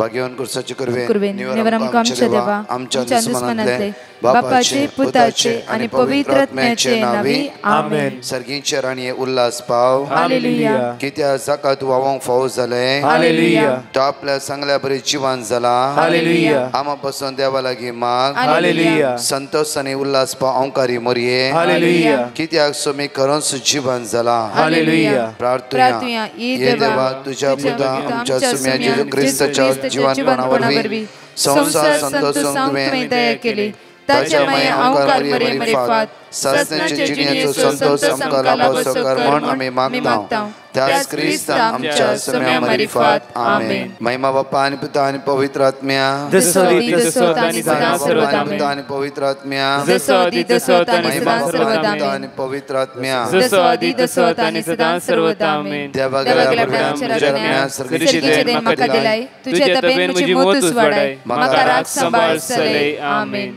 भाग्यवान कुर्साचे कुरवे कुरवे निवरम आमच्या देवा आमच्या दुश्मनांतले बापाचे पुताचे आणि पवित्र आत्म्याचे नावी आमेन. सर्गींचे राणी उल्हास पाव हालेलुया. कित्या जाका तू वावंक फावो जाले हालेलुया. तो आपल्या चांगल्या बरी जिवान जाला हालेलुया. आमा पासून देवा लागीं माग हालेलुया. संतोष आणि उल्हास पाव अंकारी मोरये हालेलुया. कित्याक सोमी करूनच जिवान जाला हालेलुया. प्रार्थना ये देवा तुझ्या पुता आमच्या सुम्या जेजू ख्रिस्ताच्या जीवनपणावरवी संसार संतोषांक तुवें दया केली. ताच्या माया अंकार मरे मरे फात सासण्याच्या जिण्याचो संतोष आमकां लाभो कर म्हण आमी मागता. त्याच ख्रिस्त आमच्या सुम्या मरिफात आमेन. महिमा बाप्पा आणि पिता आणि पवित्र आत्म्या आणि पवित्र आत्म्या महिमा बाप्पा आणि पवित्र आत्म्या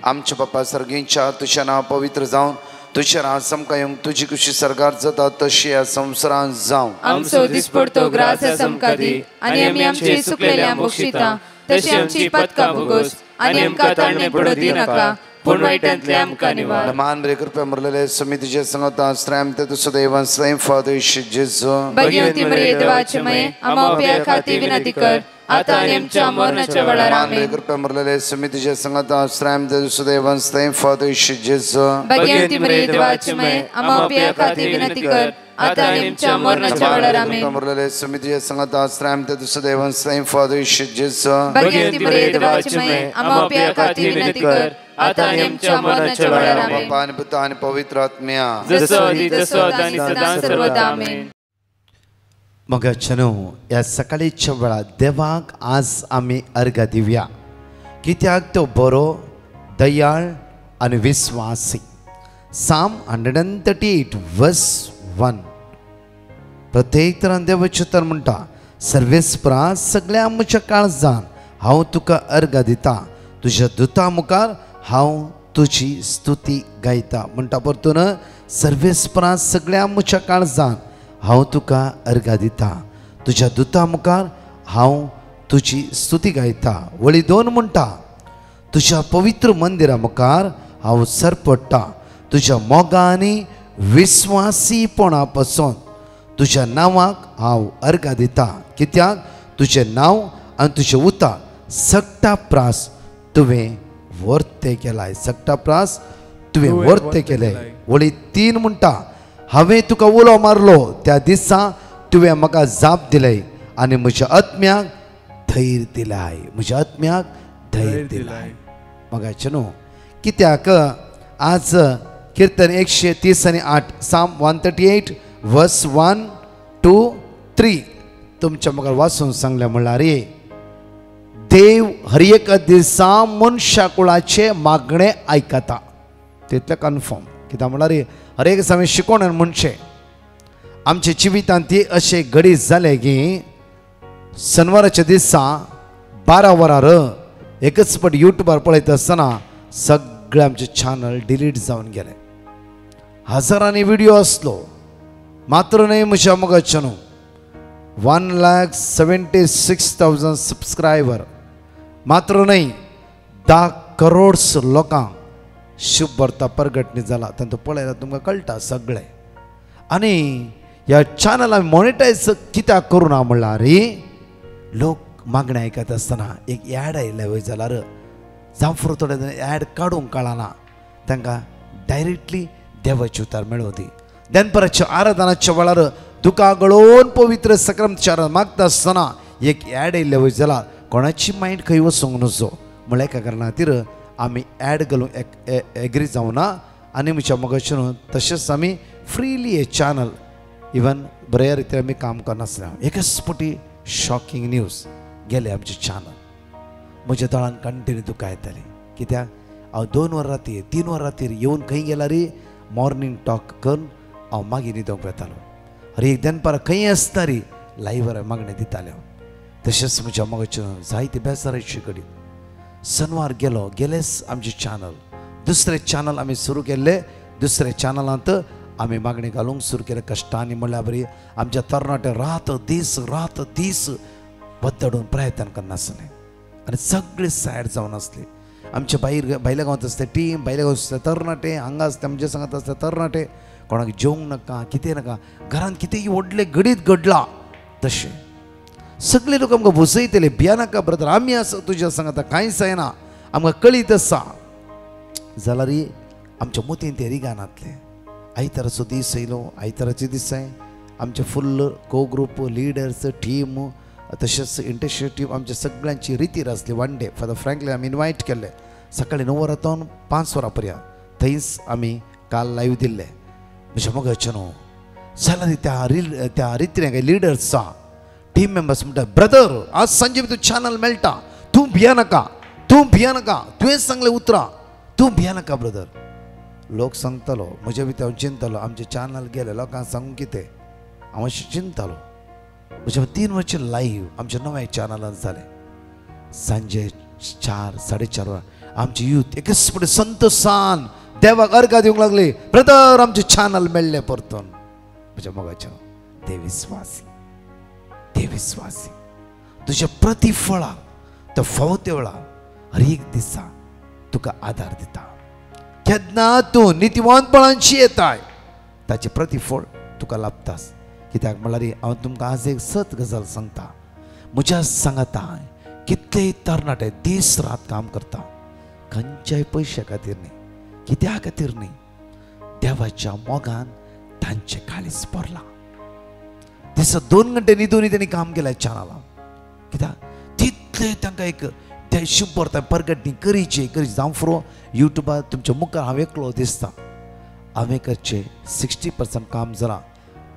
आमच्या बाप्पा सर्गींच्या तुझ्या नाव पवित्र जावन तुझ्या रासम कायम तुझी कुशी सरकार जाता तशी या संसारान जावं. आमचो दिसपडतो ग्रास समकादी आणि आमी आमची सुकलेल्या बक्षिता तशी आमची पदका भोगोस आणि आमकां ताळणे पडू दी नाका पूण वाईटांतले आमकां निवार. मान बरे कृपया मरलेले समितीचे संगता श्रम ते तुझं देवान स्वयं फादर जेजू भगवती मरिये देवाचे मये आम्हा उपया खाती विनंती कर आता आणि आमच्या मरणाच्या वेळार आमेन. कृपया मरलेले समितीचे संगता श्रम ते तुझं देवान स्वयं फादर जेजू भगवती मरिये देवाचे मये आम्हा उपया खाती विनंती कर आता आणि आमच्या मरणाच्या वेळार आमेन. मरलेले समितीचे संगता श्रम ते तुझं देवान स्वयं फादर जेजू भगवती मरिये देवाचे मये आम्हा उपया खाती विनंती कर आता आणि आमच्या मरणाच्या वेळार आमेन. बाप्पा आणि पिता आणि पवित्र आत्म्या जसो आदी तसो आता आणि सदा सर्वदा आमेन. मग चनो या सकाळीच्या वेळा देवाक आज आमी अर्घ दिवया कित्याक तो बरो दयाळ आणि विश्वासी. साम 138 वर्स 1 प्रत्येक तरान देवाचे तर म्हणटा सर्वेस्परा सगळ्या म्हज्या काळजान हांव तुका अर्घ दिता तुझ्या दुता मुखार हांव तुझी स्तुती गायता म्हणटा परतून सर्वेस्परा सगळ्या म्हज्या काळजान हांव तुका अर्घ दिता तुझ्या दुता मुखार हांव तुझी स्तुती गायता. वळी 2 म्हणटा तुझ्या पवित्र मंदिरा मुखार हांव सरपडटा तुझ्या मोगा आनी विश्वासीपणा पासून तुझ्या नांवाक हांव अर्घ दिता कित्याक तुझें नांव आनी तुजें उतर सक्ता प्रास तुवें वर्ते केलाय सक्ता प्रास तुवें वर्ते केले. वळी 3 म्हणटा हांवें तुका उलो मारलो त्या दिसा तुवें म्हाका जाप दिले आनी म्हज्या आत्म्याक धैर्य दिलाय म्हज्या आत्म्याक धैर्य दिलाय. मगाचे न्हू कित्याक आज कीर्तन 138 साम 138 वर्स 1 to 3 तुमच्या म्हाका वाचून सांगले म्हणल्यार देव हर एक दिसा मनशा कुळाचे मागणे आयकता तितले कन्फर्म कित्याक म्हणल्यार हर एक समय शिकोण मनशे आमच्या जिवितांत ती अशे घडी जाले की शनिवाराच्या दिसा 12 वरार एकच पट यूट्यूबार पळयता आसतना सगळे आमचे चॅनल डिलीट जावन गेले. हजारांनी व्हिडिओ असलो मात्र नाही म्हज्या मोगाचे न्हू 1,76,000 सबस्क्रायबर मात्र नाही 10 करोड लोकांक शुभ वार्ता प्रगटणी जाला तांचो पळयल्यार तुमकां कळटा सगळे. आनी ह्या चॅनल आमी मॉनिटायज कित्याक करूना म्हणल्यार लोक मागणी आयकत आसतना एक ॲड आयिल्ले वय जाल्यार जावं फुडें थोडे ॲड काडूंक कळना तांकां डायरेक्टली देवाची उतर मेळूं दी. दनपराच्या आराधनाच्या वेळार तुका गळोवन पवित्र सक्रांत मागता आसतना एक ॲड आयिल्ले वय जाल्यार कोणाची मायंड खंय वचूंक नजो म्हळ्यार एका कारणा खातीर आमी ॲड घालूंक एग्री जावना आनी म्हज्या मोगाचे न्हू तशेंच आमी फ्रीली हे चॅनल इवन बऱ्या रितीन आमी काम करनासले. एकच पटी शॉकिंग न्यूज गेले आमचे चॅनल म्हज्या दोळान कंटिन्यू तुका येताली कित्याक हांव 2 वरां रातीर 3 वरां रातीर येवन खंय गेल्यार मॉर्निंग टॉक करून हांव मागीर न्हिदोंक येतालो. हर एक दनपारां खंय आसता रे लायव्ह मागणी दिताले हांव. तशेंच म्हज्या मोगाचे जायते बेजाराची घडी शनिवार गेलेच आमचे चॅनल दुसरे चॅनल आमी सुरू केल्ले दुसरे चॅनलांत आमी मागणी घालूंक सुरू केले कश्टांनी म्हणल्यार बरी आमच्या तरणाटे रात दीस वद्दडून प्रयत्न करनासले आनी सगळे सायड जावन आसले. आमच्या भायल्या गांवांत आसता टीम, भायल्या गांवांत आसता तरणाटे, हांगा आसता आमच्या सांगात आसता तरणाटे. कोणाक जेवंक नाका, कितें नाका, घरांत कितेंय व्हडलें घडीत घडलां तशें सगळे लोक आमकां भुसयतले. भिया नाका ब्रदर, आमी आसा तुज्या सांगाता, कांयच जायना, आमकां कळीत आसा. जाल्यार आमच्या मोतीन ते रिगानातले. आयताराचो दीस येयलो, आयताराचे दिसाय आमचे फुल्ल को ग्रूप लिडर्स टीम तशेंच इंटरशिप आमच्या सगळ्यांची रितीर आसली. वन डे फादर फ्रँकलीन आमी इनवायट केल्ले. सकाळीं 9 वरांतून 5 वरां पर्यंत थंयच आमी काल लायव्ह दिल्ले. म्हज्या मोगाचे न्हू जाल्यार त्या रितीन काही लिडर्स आसा, टीम मेंबर्स म्हणटा ब्रदर आज सांजे तूं चॅनल मेळटा, तूं भिया नाका, तूं भिया नाका, तुवें सांगलें उतरां, तूं भिया नाका ब्रदर. लोक सांगतालो, म्हज्या भितर हांव चिंततालो आमचे चॅनल गेले लोकांक सांगूं कितें, हांव अशें चिंततालो. म्हज्या 3 वर्सां लायव्ह आमच्या नव्या चॅनलान जालें. सांजे 4, 4:30 वरां आमचे यूथ एकच फुडें संतोशान देवाक अर्घ दिवंक लागले. ब्रदर आमचे चॅनल मेळ्ळे परतून. म्हज्या मोगाच्या देव विस्वासी तुझ्या प्रतिफळाक तो फावते वेळा हर एक दिसा तुका आदार दिता. केन्ना तूं नितीवंतपणांची येताय ताचे प्रतिफळ तुका लाभतास. कित्याक म्हळ्यार हांव तुमकां आज एक सत गजाल सांगता. म्हज्या सांगाताय कितलेय तरणाटे दीस रात काम करता, खंयच्याय पयशे खातीर न्ही, कित्या खातीर न्ही, देवाच्या मोगान तांचे काळीज भरला. दिसा 2 घंटे न्हिदून त्यांनी काम केलें चॅनलान. कित्याक तितले तांकां एक ते शुभर परगटणी करीचे जावं फुरो युट्यूबार तुमच्या मुखार हांव एकलो दिसता. हांवें करचें 60% काम जालां,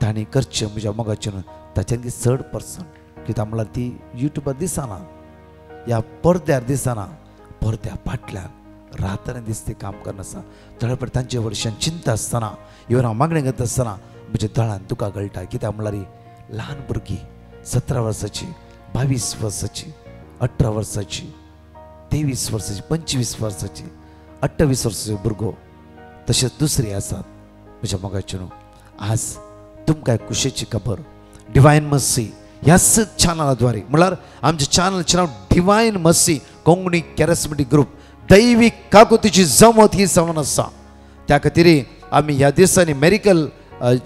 तांणी करचें म्हज्या मोगाचें ताच्यान 60%. कित्याक म्हळ्यार ती युट्यूबार दिसना, ह्या पडद्यार दिसना, पडद्या फाटल्यान रातरां दिसते काम करनासतना थोडे तांचे वडच्यान चिंता आसतना इवन हांव मागणें करता आसतना म्हज्या दोळ्यान तुका गळटा. कित्याक म्हळ्यार ल्हान भुरगीं 17 वर्साची, 22 वर्साची, 18 वर्साची, 23 वर्साची, 25 वर्साची, 28 वर्साचो भुरगो तशेंच दुसरे आसात. म्हज्या मोगाचे न्हू आज तुमकां एक खुशेची खबर डिवायन मर्सी ह्याच चॅनलाद्वारे म्हळ्यार आमच्या चॅनलचें नांव डिवायन मर्सी कोंकणी कॅरिस्मेटीक ग्रूप दैवीक काकुतीची जमत ही जावन आसा. त्या खातीर आमी ह्या दिसांनी मेरिकल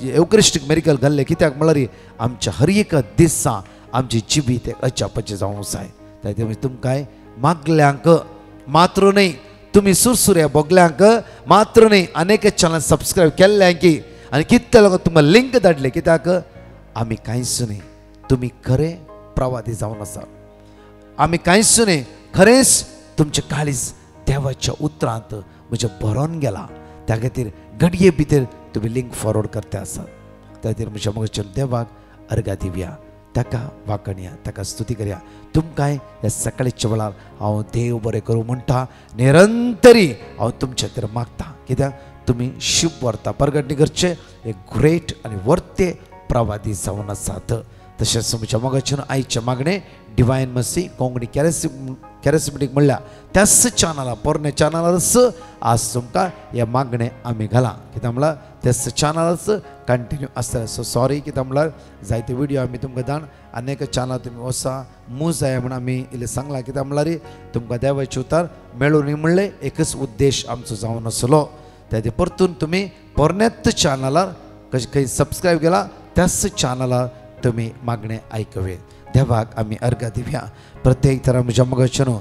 एवकरिस्टीक मेरिकल घाल्ले. कित्याक म्हळ्यार आमच्या हर एक दिसा आमची जिवीत एक अजापाचें जावं जाय. त्या तुमकां मागल्यांक मात्र न्ही, तुमी सुरसुऱ्या भोगल्यांक मात्र न्ही, अनेक चॅनल सबस्क्रायब केल्ल्यांक आनी कितले लोक तुमकां लिंक धाडले. कित्याक आमी कांयच न्ही, तुमी खरे प्रवादी जावन आसा. आमी कांयच न्ही, खरेंच तुमचें काळीज देवाच्या उतरांत म्हजें भरोन गेलां. त्या खातीर घडये भितर तुमी लिंक फॉरवर्ड करता आसात. त्या खातीर म्हज्या मोगाच्या देवाक अर्घा दिवया, ताका वाकणया, ताका स्तुती करया. तुमकांय ह्या सकाळीच्या वेळार हांव देव बरें करूं म्हणटा. निरंतरी हांव तुमचे खातीर मागता. कित्याक तुमी शुभ वार्ता परगटणी करचे एक ग्रेट आनी वर्ते प्रवादी जावन आसात. तशेंच म्हज्या मोगाचें आयचे मागणें डिवायन मर्सी कोंकणी कॅरिस्मेटीक म्हणल्यार त्याच चॅनलार पोरण्या चॅनलारच आज तुमकां हे मागणें आमी घाला. कित्याक म्हळ्यार त्याच चॅनलारच कंटिन्यू आसता. सो सॉरी, कित्याक म्हळ्यार जायते व्हिडियो आमी तुमकां धाड अनेक चॅनल तुमी वसा मूज जाय म्हण आमी इल्लें सांगलां. कित्याक म्हळ्यार तुमकां देवाचे उतार मेळून म्हणलें एकच उद्देश आमचो जावन आसलो. त्या परतून तुमी पोरण्यात चॅनलार खंय सबस्क्रायब केला त्याच चॅनलार तुमी मागणें आयकवे. देवाक आमी अर्घ दिवया. प्रत्येक तरा म्हज्या मोगाचे न्हू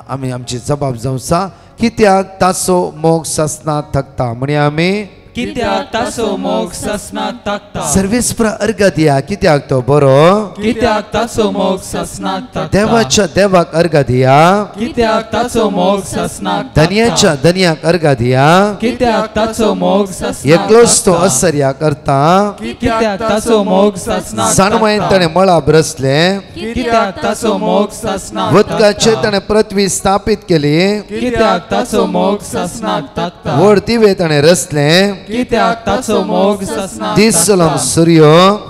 आमी आमची जबाब जावं आसा. कित्याक ताचो मोग ससना थकता म्हणया आमी, कित्याक ताचो मोग ससना थकता. सर्वेस्पर अर्घ दिया, कित्याक तो बरो, कित्याक ताचो मोग ससना थकता. देवाच्या देवाक अर्घ दिया, कित्याक ताचो मोग ससना थकता. धन्याच्या धन्याक अर्घ दिया, कित्याक ताचो मोग ससना एकलोच तो असर्या करता. कित्याक ताचो मोग ससना साणवायन ताणें मळा भरसले, कित्याक ताचो मोग ससना उदकाचे ताणें पृथ्वी स्थापीत केली, कित्याक ताचो मोग ससना थकता. व्हड दिवे ताणें रचले, कित्याक ताचो मोग ससना दीस सलम सूर्य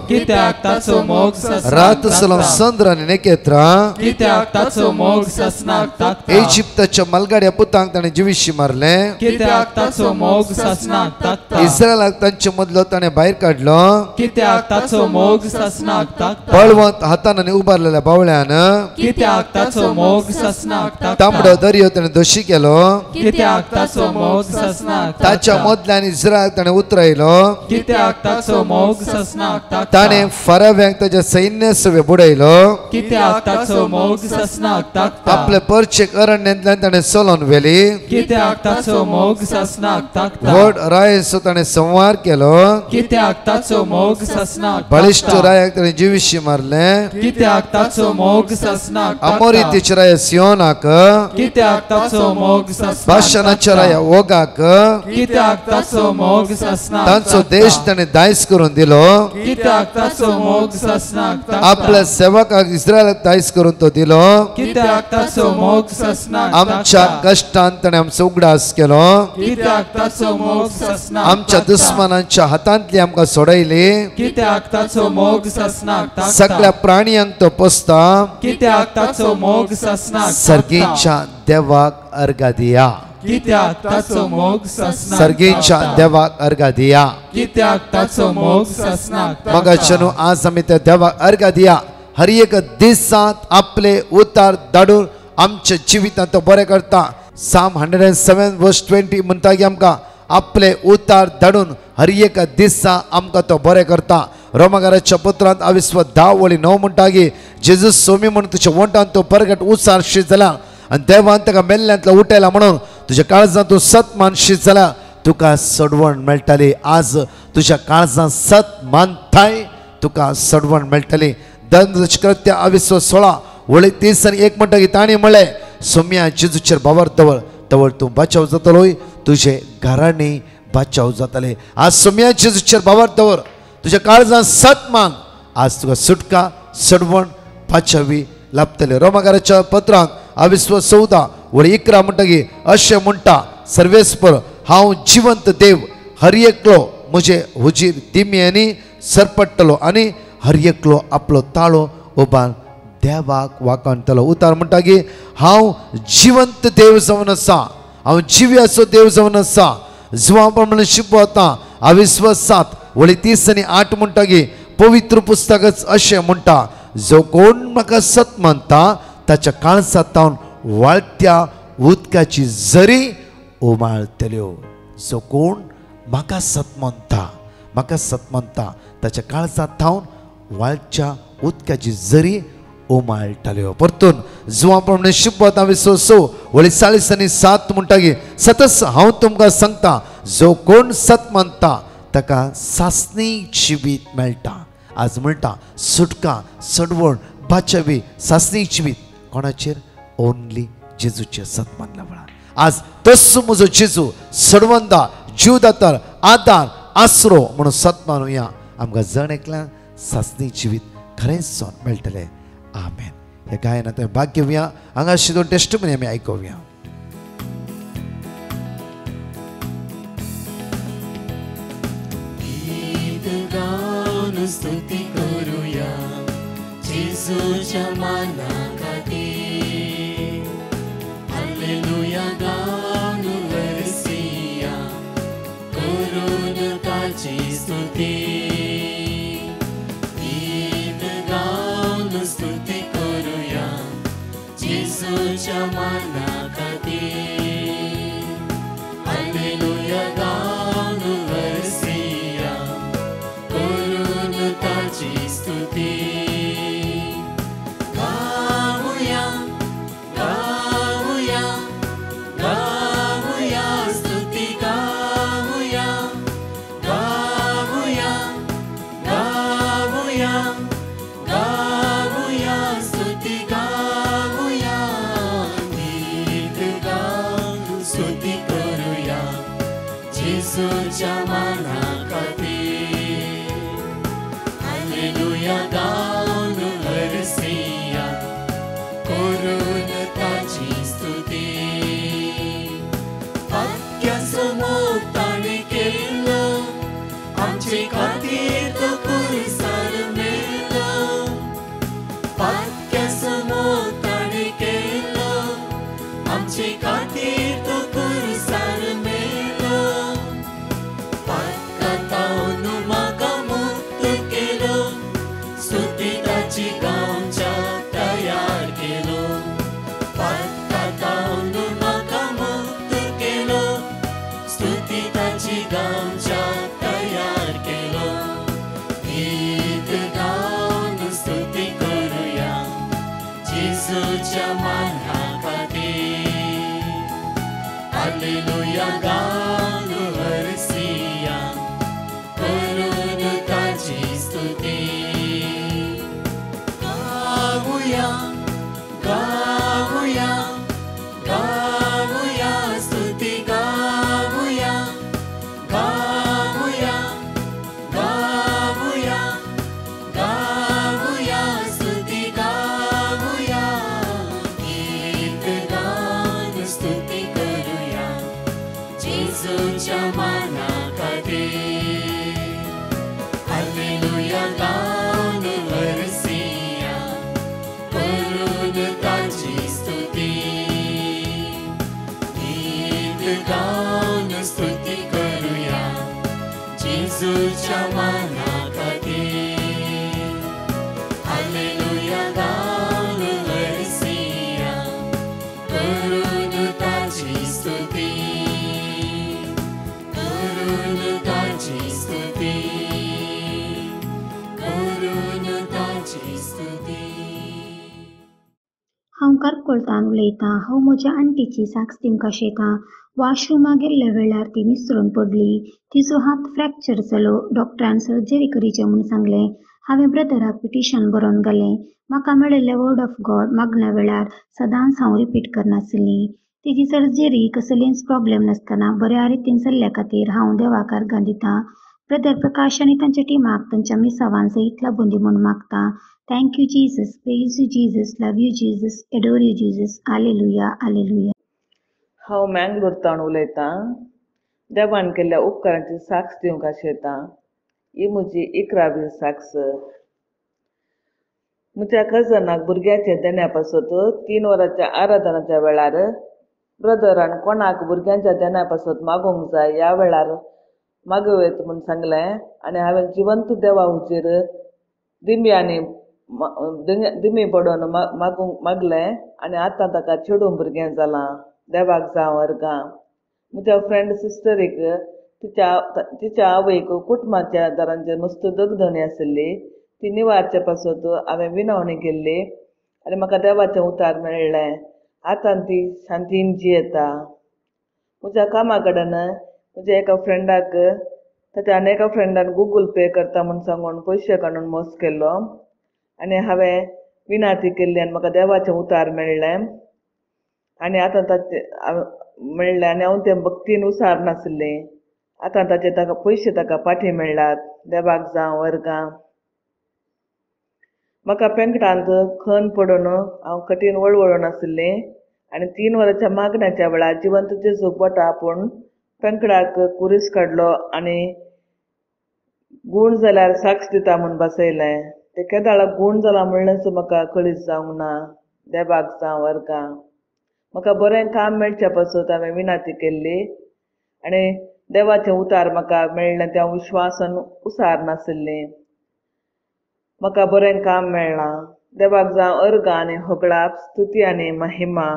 कित्याक ताचो मोग ससना रात सलम चंद्र आनी नखेत्रां कित्याक ताचो मोग ससनाक ताकता इजिप्ताच्या मलगाड्या पुतांक ताणें जिविशी मारले कित्याक ताचो मोग ससनाक ताकता इस्रायलाक तांचे मदलो ताणें भायर काडलो कित्याक ताचो मोग ससनाक ताकता बळवंत हातान आनी उबारलेल्या बावळ्यान कित्याक ताचो मोग ससनाक ताकता तांबडो दर्यो ताणें दोशी केलो कित्याक ताचो मोग ससनाक ताच्या मदल्यान इस्रायल ताणें उतरायलो कित्याक ताचो मोग ससनाक ताकता ताणें फराव्यांक ताच्या सैन्य सवे बुडयलो कित्याक ताचो मोग ससनाक ताकता आपले परचेक अरण्यांतल्यान ताणें चलोन व्हेली कित्याक ताचो मोग ससनाक ताकता व्हड रायेचो ताणें संवार केलो कित्याक ताचो मोग ससनाक बळिश्ट रायाक ताणें जिविशी मारले कित्याक ताचो मोग ससनाक अमोरीतीच्या राया सियोनाक कित्याक ताचो मोग ससनाक बाशानाच्या राया ओगाक कित्याक ताचो मोग ससनाक तांचो देश ताणें दायज करून दिलो कित्याक ताचो मोग ससनाक आपल्या सेवकाक इस्रायलाक दायज करून तो दिलो कित्याक ताचो मोग ससनाक आमच्या कश्टान ताणें आमचो उगडास केलो कित्याक ताचो मोग ससनाक आमच्या दुस्मानांच्या हातांतली आमकां सोडयली कित्याक ताचो मोग ससनाक सगळ्या प्राणियांक तो पोसता कित्याक ताचो मोग ससनाक सर्गेच्या देवाक अर्घा दिया कित्याक ताचो मोग ससनाक सर्गेच्या देवाक अर्घा दिया कित्याक ताचो मोग ससनाक मगाच्यान आज आमी त्या देवाक अर्घा दिया हर एक दिसांत आपले उतार धाडून आमच्या जिवितांत तो बरें करता साम 107:20 म्हणटा की आमकां आपले उतार धाडून हर एक दिसा आमकां तो बरें करता रोमाकाराच्या पत्रांत 10:9 म्हणटा की जेजूस सोमी म्हणून तुज्या वंटान तो परगट उसार शीत जाला आनी देवान ताका मेल्ल्यांतलो उठयला म्हणून तुज्या काळजांत तूं सत मानशीत जाला तुका सडवण मेळटली आज तुज्या काळजांत सत मानताय तुका सडवण मेळटली दंतकृत्य 20:16 वळी 30 आनी 1 म्हणटा की ताणी म्हणलें सोम्या जेजूचेर बावर दवर तवळ तूं बचाव जातलोय तुजे घराणी बचाव जातले आज सोम्या जेजूचेर बावर दवर तुज्या काळजांत सत मान आज तुका सुटका सडवण बचावी लाभतले रोमाकाराच्या पत्रांत 20:14 वळी 11 म्हणटा की अशें म्हणटा सर्वेस्पर हांव जिवंत देव हर एकलो म्हजे हुजीर दिम्यांनी सरपडटलो आनी हर एकलो आपलो ताळो उबान देवाक वाकणतलो उतार म्हणटा की हांव जिवंत देव जावन आसा हांव जिव्याचो देव जावन आसा जिवा प्रमाणे शिकवता 20:7 वळी 30 आनी 8 म्हणटा की पवित्र पुस्तकच अशें म्हणटा जो कोण म्हाका सत मानता ताच्या काळजांत वाळत्या उदकाची झरी उमाळतल्यो जो कोण म्हाका सत मानता ताच्या काळजांत वाळच्या उदकाची झरी उमाळटल्यो परतून जुवा प्रमाणे शिकवता 20:6 वळी 40 आनी 7 म्हणटा की सतत हांव तुमकां सांगता जो कोण सत मानता ताका सासणीक जिवीत मेळटा आज म्हणटा सुटका सडवण बाचावी सासणीक जिवीत कोणाचेर ओन्ली जेजूचेर सत मानला वेळार आज तस्सो म्हजो जेजू सडवंदा जीवदातार आदार आसरो म्हणून सत मानूया आमकां जण एकल्याक सासणीक जिवीत खरेंच सोन मेळटलें आमेन हे गायनांत भाग घेवया हांगा शिदोन टेस्टमनी आमी आयकुया स्तुती करूया जेजूच्या माना खातीर हालेलुया गाऊन वरसिया करून ताची स्तुती गीत गाऊन स्तुती करूया जेजूच्या माना खातीर हालेलुया गाऊन वरसिया ताची स्तुती गाऊया गाऊया गाऊया स्तुती गाऊया गाऊया गाऊया गाऊया स्तुती गाऊया गीत गाऊन स्तुती करूया जेजूच्या माना खातीर हालेलुया गाऊन वरसिया करून ताची स्तुती पक्क्याचो मोग ताणें केल्लो आमचे खातीर तो कुरसार मेलो पातक्या समोर ताणे केलो आमचे खातीर तो कुरसार मेलो पातकातावन म्हाका मुक्त केलो स्तुती ताची गावच्या तयार केलो पातकातावन म्हाका मुक्त केलो स्तुती ताची गावच्या तयार केलो गीत गावन स्तुती करूया जेजूच्या माना खातीर हालेलुया गावन हरसिया करून ताची स्तुती गावुया गावुया गावुया स्तुती गावुया गावुया गावुया गावुया स्तुती गावुया गीत गावन स्तुती करूया जेजूच्या माना खातीर हालेलुया गावन हरसिया करून ताची स्तुती गीत गावन स्तुती करूया जेजूच्या माना खातीर हालेलुया गावन हरसिया करून ताची स्तुती करून ताची स्तुती करून ताची स्तुती हांव कारकोळतान उलयतां. हांव म्हज्या आंटीची साक्स दिवंक शेतां. वॉशरुमाक गेल्ल्या वेळार ती निसरून पडली. तिचो हात फ्रॅक्चर जालो. डॉक्टरान सर्जरी करचें म्हूण सांगलें. हांवें ब्रदराक पिटिशन बरोवन घालें. म्हाका मेळिल्ले वर्ड ऑफ गॉड मागण्या वेळार सदांच हांव रिपीट करनासली. तिची सर्जरी कसलेंच प्रॉब्लेम नासतना बऱ्या रितीन जाल्ल्या खातीर हांव देवाक आर्गां दितां. ब्रदर प्रकाश आनी तांच्या टिमाक तांच्या मिसावान सईत लाबूं दी म्हूण मागतां. Thank you Jesus, praise you Jesus, love you Jesus, adore you Jesus, hallelujah hallelujah. हांव मँगलोरतान उलयतां. देवान केल्ल्या उपकारांची साक्ष दिवंक शेतां. ही म्हजी 11वी साक्ष. म्हज्या कजनाक भुरग्याचें देण्या पासत 3 वरांच्या आराधनाच्या वेळार ब्रदरान कोणाक भुरग्यांच्या देण्या पासत मागूंक जाय ह्या वेळार मागोवेत म्हूण सांगलें आनी हांवें जिवंत देवा हुजीर दिमी पडोवन मागलें आनी आतां ताका चेडूं भुरगें जालां. देवाक जावं अर्गां. म्हज्या फ्रेंड सिस्टरीक तिच्या आवयक कुटुंबाच्या दारांचेर मस्त दगदणी आशिल्ली. ती निवारचे पासत हांवें विनवणी केल्ली आनी म्हाका देवाचें उतार मेळ्ळें. आतां ती शांतीन जियेता. म्हज्या कामा कडेन म्हज्या एका फ्रेंडाक ताच्या आनी एका फ्रेंडान गूगल पे करता म्हूण सांगून पयशे काडून मोस केल्लो आनी हांवें विनाती केल्ली आनी म्हाका देवाचें उतार मेळ्ळें आनी आतां ताचें मेळ्ळें आनी हांव तें भक्तीन उसार नाशिल्लें. आतां ताका पयशे ताका पाठी मेळ्ळ्यात. देवाक जावं वर्गां. म्हाका पेंकटांत खण पडून हांव कठीण वळवळून आशिल्लें आनी 3 वरांच्या मागण्याच्या वेळार जिवंत जेजूक बोटां आपूण पेंकडाक कुरीस काडलो आनी गूण जाल्यार साक्ष दिता म्हूण बसयलें. ते केदाळाक गूण जालां म्हणलेंच म्हाका कळीत जावंक ना. देवाक जावं वर्गां. म्हाका बरें काम मेळच्या पासत हांवें विनाती केल्ली आनी देवाचें उतार म्हाका मेळ्ळें तें हांव विश्वासान उसार नाशिल्लें. म्हाका बरें काम मेळ्ळां. देवाक जावं अर्गां आनी होगळाप स्तुती आनी महिमा.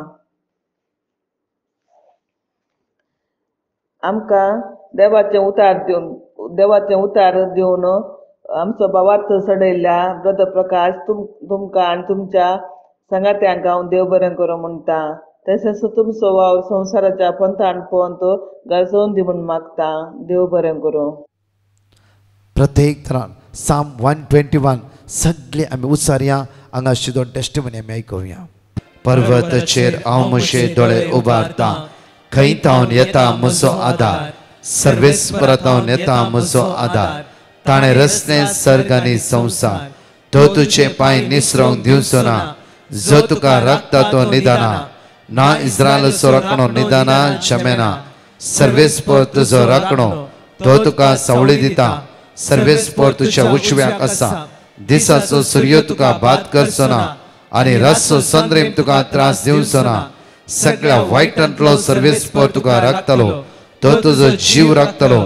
आमकां देवाचें उतार दिवन आमचो भावार्थ सडयल्ल्या ब्रदर प्रकाश तुमकां आनी तुमच्या संगात्यांक हांव देव बरें करूं म्हणटा. तशेंच तुमचो वावर संवसाराच्या पंथान पंत गाजोवन दी म्हूण मागता. देव बरें करूं. प्रत्येक तरान साम 121 सगळे आमी उसारया. हांगा शिदो टेस्टिमनी आमी आयकुया. पर्वताचेर हांव म्हजे दोळे उबारता. खंय तावन येता म्हजो आदार. सर्वेस्परांतावन येता म्हजो आदार. ताणें रचलें सर्ग आनी संवसार. तो तुजे पांय निसरोंक दिवचो ना. जो तुका राखता तो निदाना. ना इस्रायलाचो राखणो निदाना जमेना. सर्वेस्पर तुजो राखणो. तो तुका सावळी दिता. सर्वेस्पर तुझ्या उजव्याक आसा दिसाचो सूर्य तुका बात करचो ना आनी रातचो चंद्रेम तुका त्रास दिवचो ना सगळ्या वायटांतलो सर्वेस्पर तुका राखतलो तो तुजो जीव राखतलो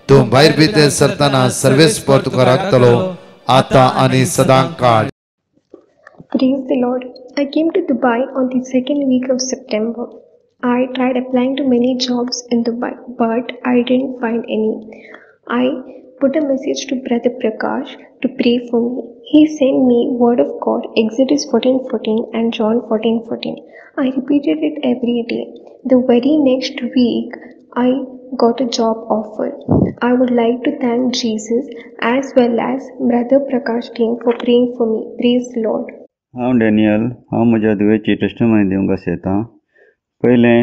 तूं भायर भितर सरतना सर्वेस्पर तुका राखतलो आता आनी सदांकाळ. Praise the Lord. I came to Dubai on the second week of September. I tried applying to many jobs in Dubai, but I didn't find any. I put a message to Brother Prakash to pray for me. He sent me Word of God, Exodus 14:14 and John 14:14. I repeated it every day. The very next week, I got a job offer. I would like to thank Jesus as well as Brother Prakash King for praying for me. Praise the Lord. हांव Daniel. हांव म्हज्या दुयेची testimony दिवंक आसा येता. पयलें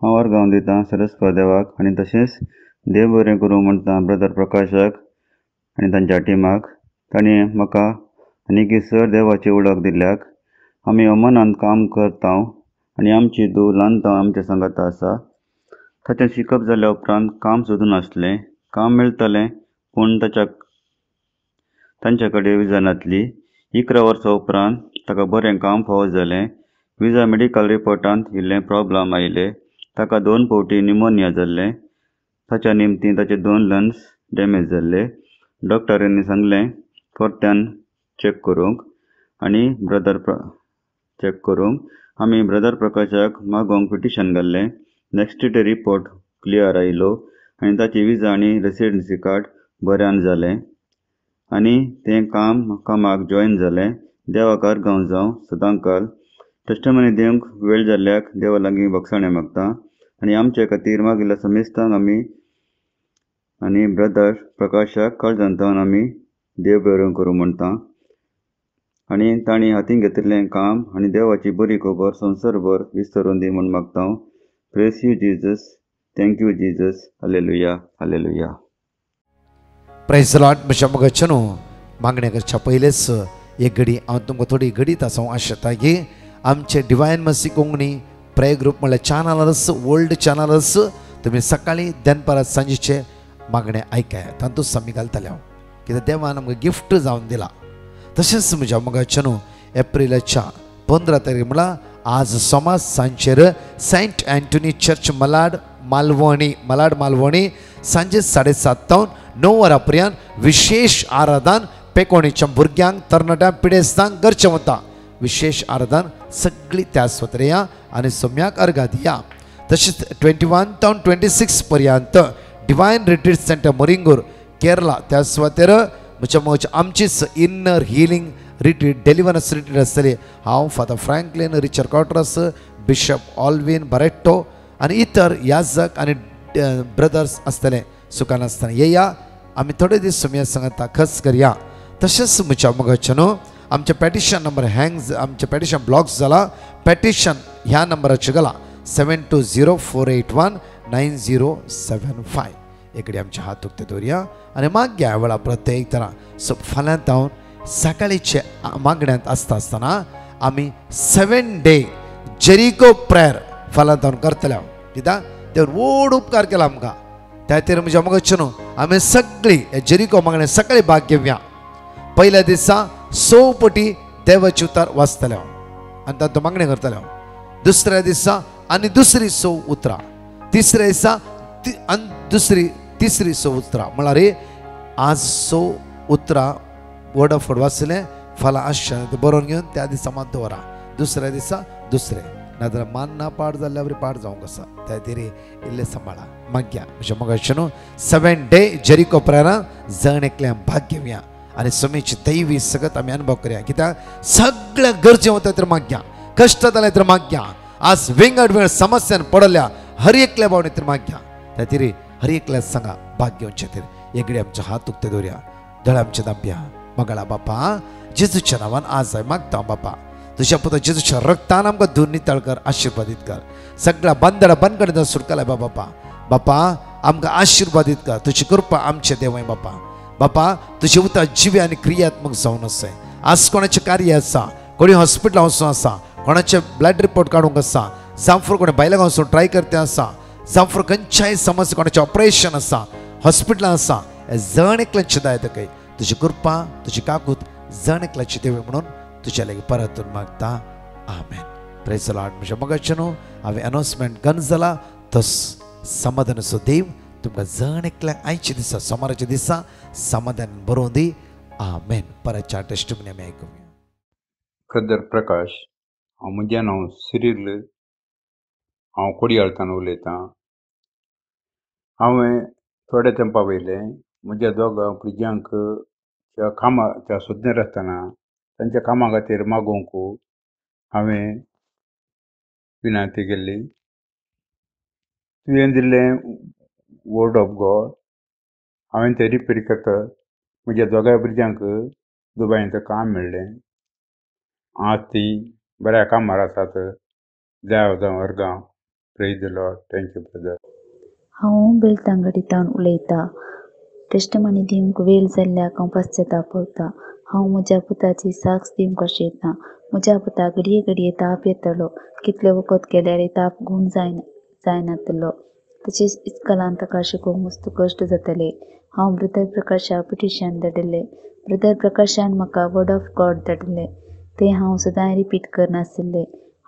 हांव अर्गांव दितां सरस्वती देवाक आनी तशेंच देव बरें करूं म्हणटा ब्रदर प्रकाशाक आनी तांच्या टिमाक. तांणी म्हाका आनीक सर देवाची वळख दिल्याक. आमी अमनांत काम करता आनी आमची दू ल्हान तांव आमच्या सांगाता आसा. ताचें शिकप जाल्या उपरांत काम सोदून आसलें. काम मेळटलें पूण तांच्या कडेन विजा नासली. 11 वर्सां उपरांत ताका बरें काम फावो जालें. विजा मेडिकल रिपोर्टांत इल्लें प्रॉब्लम आयले. ताका 2 फावटी निमोनिया जाल्लें. ताच्या निमतीं ताचे 2 लंग्स डॅमेज जाल्ले. डॉक्टरांनी सांगलें परत्यान चॅक करूंक आनी चॅक करूंक. आमी ब्रदर प्रकाशाक मागोवंक पिटिशन घाल्लें. नेक्स्ट डे रिपोर्ट क्लियर आयलो आनी ताची विजा आनी रेसिडेन्सी कार्ड बऱ्यान जालें आनी तें कामाक जॉयन जालें. देवाक अर्गांव जावं सदांकाल. टेस्टमनी दिवंक वेळ जाल्ल्याक देवा लागीं बक्षाणें मागता आनी आमचे खातीर मागिल्ल्या समेस्तांक आमी आनी ब्रदर प्रकाशाक काळजांतावन आमी देव बरें करूं म्हणटा आनी तांणी हातीन घेतिल्लें काम आनी देवाची बरी खबर संवसारभर विस्तरून दी म्हूण मागता. Press you Jesus. Thank you Jesus. Hallelujah hallelujah. Praise the Lord. म्हज्या मोगाचेनो मागण्या करच्या पयलेच एक घडी हांव तुमकां थोडी घडी तांसो आशेता की आमचे डिवायन मसी कोंकणी प्रे ग्रूप म्हणल्यार चॅनलर्स ओल्ड चॅनलर्स तुमी सकाळीं दनपारां सांजेचे मागणे ऐकाय तातूंत आमी घालतले हांव कित्याक देवान आमकां गिफ्ट जावन दिला. तशेंच म्हज्या मोगाचेनो एप्रिलाच्या 15 तारीख म्हळ्यार आज सोमार सांजेर saint Antony church Malad Malvani सांजे 7:30 9 वरां पर्यंत विशेष आराधन पेकोणीच्या भुरग्यांक तरणाट्यांक पिडेस्तांक घरचें वता. विशेष आराधन सगळीं त्या सुवातेर या आनी सोम्याक अर्घा दिया. तशेंच 21 to 26 पर्यंत divine retreat centre Muringoor Kerala त्या सुवातेर म्हज्या आमचीच inner healing retreat deliverance retreat आसतली. हांव फादर फ्रँकलिन रिचर्ड कॉट्रस बिशप ऑल्विन बरेट्टो आनी इतर याजक आनी ब्रदर्स आसतले सुखान आसतना येया. आमी थोडे दीस सोम्या सांगता खस करया. तशेंच म्हज्या मोगाचेनो आमचे पेटिशन नंबर आमचे पेटिशन ब्लॉक्स जाला. पेटिशन ह्या नंबराचेर घाला 7204819075. एकडे आमचे हात उक्ते दवरया आनी मागया वेळा प्रत्येक तरा फाल्यांत हांव सकाळीचे मागण्यांत आसतना आमी 7 day जेरिको प्रेयर फाल्यांत हांव करतले. हांव कित्याक देव व्हड उपकार केला आमकां. त्या खातीर म्हज्या मोगाचेनो आमी सगळीं जेरिको मागणे सकाळीं भाग घेवया. पयल्या दिसा 100 पटी देवाचे उतार वाचतले हांव आनी तातूंत मागणी करतले हांव. दुसऱ्या दिसा आनी दुसरी 100 उतरां. तिसऱ्या दिसा तिसरी 100 उतरां. म्हळ्यार आज 100 उतरां वर्ड ऑफ गॉड वाचलें फाल्यां आसचें तें बरोवन घेवन त्या दिसा मात दवरा. दुसऱ्या दिसा दुसरें नाजाल्यार मान्ना पाठ जाल्यार बरी पाठ जावंक आसा. त्या खातीर इल्लें सांबाळा. मागया म्हज्या मोगाचेनो 7 day जेरिको प्रेयरां जण एकल्यान भाग घेवया आनी समेची दैवी सगत आमी अनुभव करया. कित्याक सगळ्या गरजे वता तर मागया. कश्ट जाले तर मागया. आज वेंगड वेळ समस्यान पडल्या हर एकल्या भावने तर मागया. त्या खातीर हर एकल्या सांगा भाग घेवचे खातीर एकडे आमचे हात उक्ते दवरया. दोळे आमचे दांबया. मगळा बापा जेजूच्या नांवान आज हांव मागता बापा तुज्या पुता जेजूच्या रक्तान आमकां धूर नितळ कर आशिर्वादीत कर. सगळ्या बंदडा बंदकडे सुटका बापा. बापा आमकां आशिर्वादीत कर. तुजी कृपा आमचे देवय बापा. बापा तुझे उतर जिवे आनी क्रियात्मक जावन आसाय. आज कोणाचें कार्य आसा कोणी हॉस्पिटलां वचूं आसा कोणाचे ब्लड रिपोर्ट काडूंक आसा जावं कोणी भायल्या वचून ट्राय करते आसा जावं खंयच्याय समस्या कोणाचें ऑपरेशन आसा हॉस्पिटलां आसा जण एकल्याची दायतकय तुझी कृपा तुझी काकूत जण एकल्याची देवे म्हणून तुझ्या लागी परतून मागता आमेन. Praise the Lord. म्हणजे मगाच्या न्हू हांवें अनाउन्समेंट गन जाला तो समाधान असो देव तुमकां जण एकल्या आयच्या दिसा सोमाराच्या दिसा समाधान बरोवन दी आमेन. परतच्या टेस्टिमनी आमी आयकुया. ब्रदर प्रकाश, म्हजें नांव सिरील, हांव कोडयाळतान उलयतां. हांवें थोड्या तेंपा वयलें म्हज्या दोगा भुरग्यांक त्या सोदनेर आसतना तांच्या कामा खातीर मागोवंक हांवें विनंती केल्ली. तुवें दिल्लें वर्ड ऑफ गॉड हांवें तें रिपीट करता. म्हज्या दोगांय भुरग्यांक दुबयंत काम मेळ्ळें. आज तीं बऱ्या कामार आसात. देव जावं अर्गांव. Praise the lord. Thank you brother. हांव बेलतांगडीतान उलयतां. टेस्टमनी दिवंक वेळ जाल्ल्याक हांव पश्चातापवतां. हांव म्हज्या पुताची साक्ष दिवंक आशेतां. म्हज्या पुताक घडये घडये ताप येतालो. कितले वखद केल्यारय ताप गूण जायनातलो. तशेंच इस्कॉलान ताका शिकोवंक मस्त कश्ट जाताले. हांव ब्रदर प्रकाशाक पिटिशन धाडिल्लें. ब्रदर प्रकाशान म्हाका वर्ड ऑफ गॉड धाडिल्लें. तें हांव सदां रिपीट करनाशिल्लें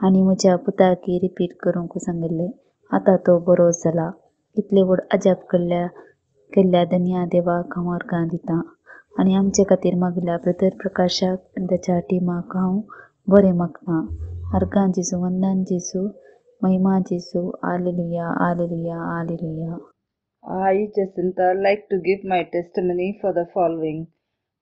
आनी म्हज्या पुताकय रिपीट करूंक सांगिल्लें. आतां तो बरो जाला. कितले व्हड अजाप केल्ल्या धन्या देवाक हांव अर्गां दितां आनी आमचे खातीर मागल्या ब्रदर प्रकाशाक आनी ताच्या टिमाक हांव बरें मागतां. अर्गां जेजू, वंदन जेजू, महिमा जेजू. Hallelujah, hallelujah, hallelujah. I, Jacinta, like to give my testimony for the following.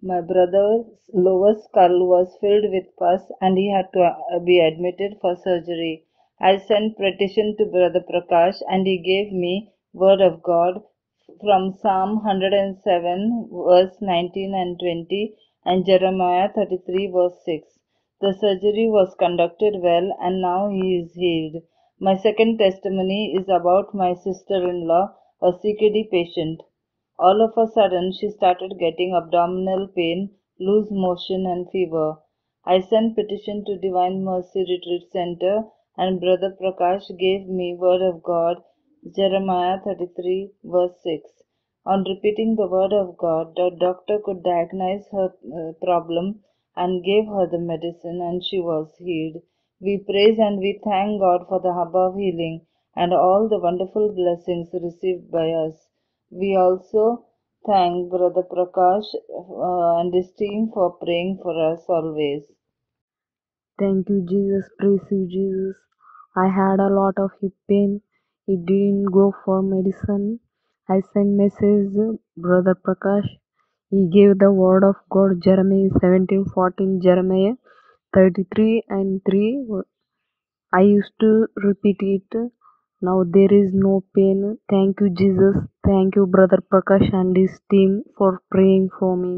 My brother's lower skull was filled with pus and he had to be admitted for surgery. I sent petition to Brother Prakash and he gave me word of God from Psalm 107 verse 19 and 20 and Jeremiah 33 verse 6. The surgery was conducted well and now he is healed. My second testimony is about my sister-in-law, a CKD patient. All of a sudden, she started getting abdominal pain, loose motion and fever. I sent petition to Divine Mercy Retreat Center and Brother Prakash gave me word of God, Jeremiah 33 verse 6. On repeating the word of God, the doctor could diagnose her problem and gave her the medicine and she was healed. We praise and we thank God for the above healing and all the wonderful blessings received by us. We also thank Brother Prakash and his team for praying for us always. Thank you, Jesus. Praise you, Jesus. I had a lot of hip pain. It didn't go for medicine. I sent message Brother Prakash. He gave the word of God, Jeremiah 17:14, Jeremiah 33 and 3. I used to repeat it. Now there is no pain. Thank you, Jesus. Thank you, Brother Prakash and his team for praying for me.